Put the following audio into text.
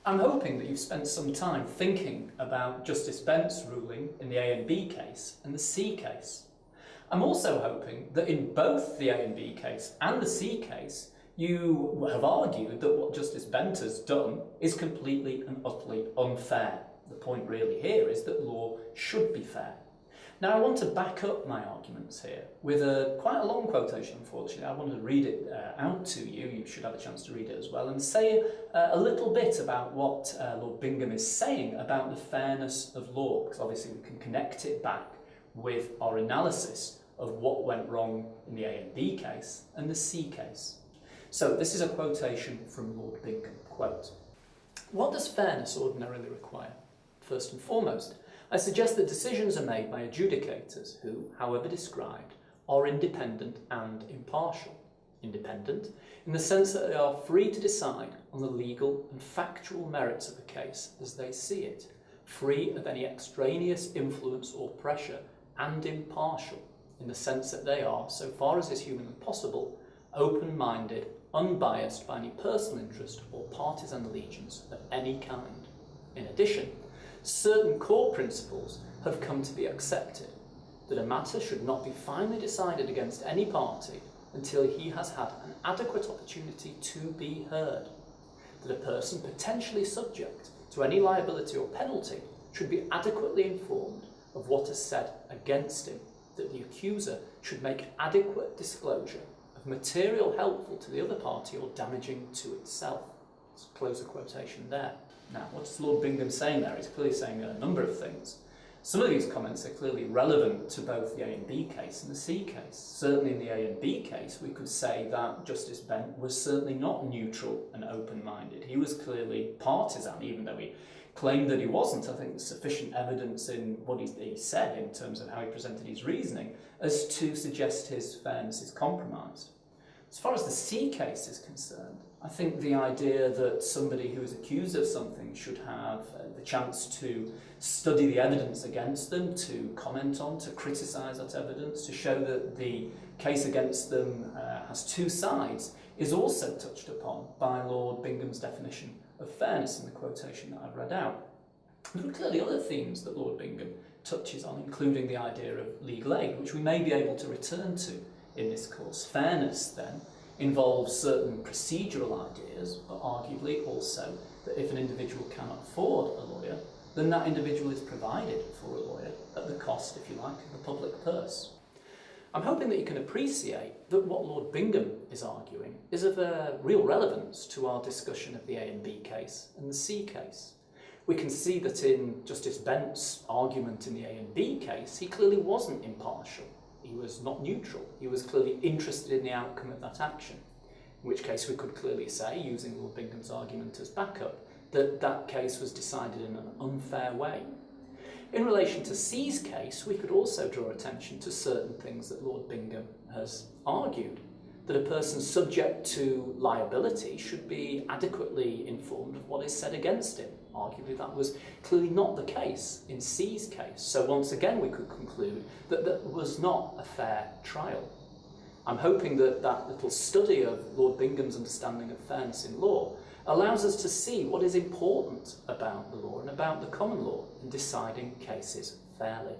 I'm hoping that you've spent some time thinking about Justice Bent's ruling in the A and B case and the C case. I'm also hoping that in both the A and B case and the C case, you have argued that what Justice Bent has done is completely and utterly unfair. The point really here is that law should be fair. Now, I want to back up my arguments here with quite a long quotation, unfortunately. I want to read it out to you. You should have a chance to read it as well, and say a little bit about what Lord Bingham is saying about the fairness of law, because obviously we can connect it back with our analysis of what went wrong in the A and B case and the C case. So this is a quotation from Lord Bingham, quote, "What does fairness ordinarily require? First and foremost, I suggest that decisions are made by adjudicators who, however described, are independent and impartial. Independent in the sense that they are free to decide on the legal and factual merits of a case as they see it, free of any extraneous influence or pressure, and impartial in the sense that they are, so far as is humanly possible, open-minded, unbiased by any personal interest or partisan allegiance of any kind. In addition, certain core principles have come to be accepted, that a matter should not be finally decided against any party until he has had an adequate opportunity to be heard, that a person potentially subject to any liability or penalty should be adequately informed of what is said against him, that the accuser should make adequate disclosure of material helpful to the other party or damaging to itself." Let's close the quotation there. Now, what's Lord Bingham saying there? He's clearly saying a number of things. Some of these comments are clearly relevant to both the A and B case and the C case. Certainly in the A and B case, we could say that Justice Bent was certainly not neutral and open-minded. He was clearly partisan, even though he claimed that he wasn't. I think there's sufficient evidence in what he said in terms of how he presented his reasoning as to suggest his fairness is compromised. As far as the C case is concerned, I think the idea that somebody who is accused of something should have the chance to study the evidence against them, to comment on, to criticise that evidence, to show that the case against them has two sides, is also touched upon by Lord Bingham's definition of fairness in the quotation that I've read out. There are clearly other themes that Lord Bingham touches on, including the idea of legal aid, which we may be able to return to in this course. Fairness, then, involves certain procedural ideas, but arguably also that if an individual cannot afford a lawyer, then that individual is provided for a lawyer at the cost, if you like, of the public purse. I'm hoping that you can appreciate that what Lord Bingham is arguing is of real relevance to our discussion of the A and B case and the C case. We can see that in Justice Bent's argument in the A and B case, he clearly wasn't impartial. He was not neutral. He was clearly interested in the outcome of that action, in which case we could clearly say, using Lord Bingham's argument as backup, that that case was decided in an unfair way. In relation to C's case, we could also draw attention to certain things that Lord Bingham has argued, that a person subject to liability should be adequately informed of what is said against him. Arguably, that was clearly not the case in C's case. So once again, we could conclude that that was not a fair trial. I'm hoping that that little study of Lord Bingham's understanding of fairness in law allows us to see what is important about the law and about the common law in deciding cases fairly.